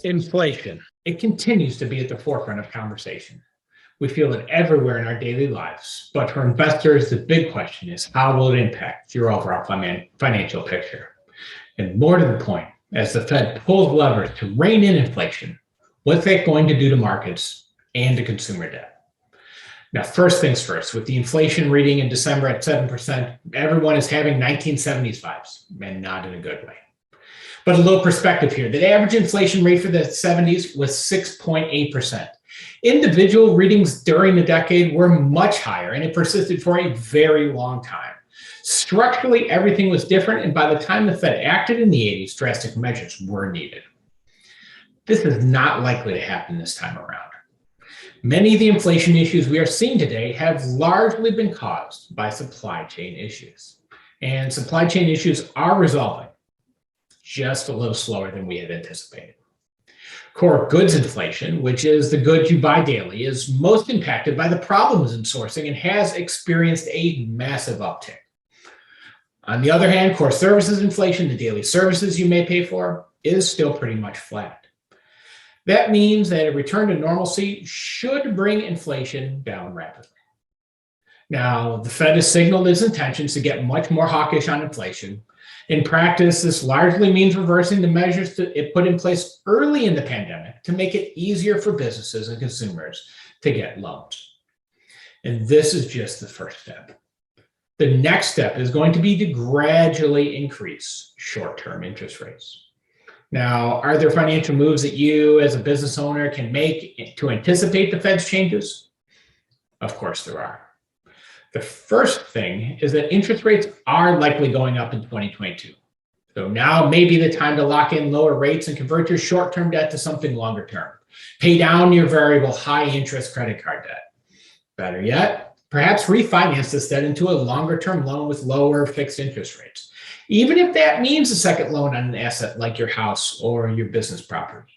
Inflation. It continues to be at the forefront of conversation. We feel it everywhere in our daily lives, but for investors, the big question is how will it impact your overall financial picture? And more to the point, as the Fed pulls levers to rein in inflation, what's that going to do to markets and to consumer debt? Now, first things first, with the inflation reading in December at 7%, everyone is having 1970s vibes, and not in a good way. But a little perspective here. The average inflation rate for the 70s was 6.8%. Individual readings during the decade were much higher, and it persisted for a very long time. Structurally, everything was different, and by the time the Fed acted in the 80s, drastic measures were needed. This is not likely to happen this time around. Many of the inflation issues we are seeing today have largely been caused by supply chain issues. And supply chain issues are resolving, just a little slower than we had anticipated. Core goods inflation, which is the goods you buy daily, is most impacted by the problems in sourcing and has experienced a massive uptick. On the other hand, core services inflation, the daily services you may pay for, is still pretty much flat. That means that a return to normalcy should bring inflation down rapidly. Now, the Fed has signaled its intentions to get much more hawkish on inflation. In practice, this largely means reversing the measures that it put in place early in the pandemic to make it easier for businesses and consumers to get loans. And this is just the first step. The next step is going to be to gradually increase short-term interest rates. Now, are there financial moves that you as a business owner can make to anticipate the Fed's changes? Of course there are. The first thing is that interest rates are likely going up in 2022. So now may be the time to lock in lower rates and convert your short-term debt to something longer term. Pay down your variable high-interest credit card debt. Better yet, perhaps refinance this debt into a longer-term loan with lower fixed interest rates, even if that means a second loan on an asset like your house or your business property.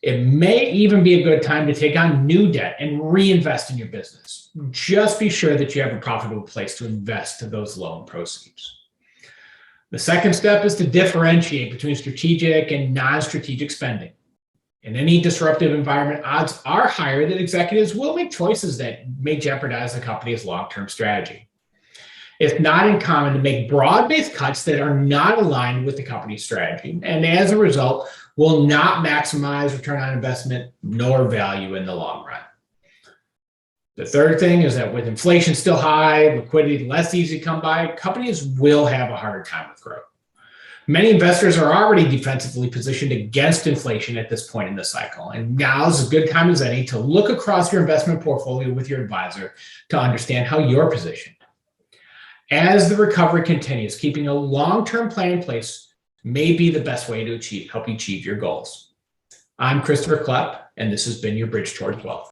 It may even be a good time to take on new debt and reinvest in your business. Just be sure that you have a profitable place to invest those loan proceeds. The second step is to differentiate between strategic and non-strategic spending. In any disruptive environment, odds are higher that executives will make choices that may jeopardize the company's long-term strategy. It's not uncommon to make broad-based cuts that are not aligned with the company's strategy, and as a result, will not maximize return on investment nor value in the long run. The third thing is that with inflation still high, liquidity less easy to come by, companies will have a harder time with growth. Many investors are already defensively positioned against inflation at this point in the cycle, and now is as good time as any to look across your investment portfolio with your advisor to understand how you're positioned. As the recovery continues, keeping a long-term plan in place may be the best way to help you achieve your goals. I'm Christopher Klepp, and this has been your Bridge Towards Wealth.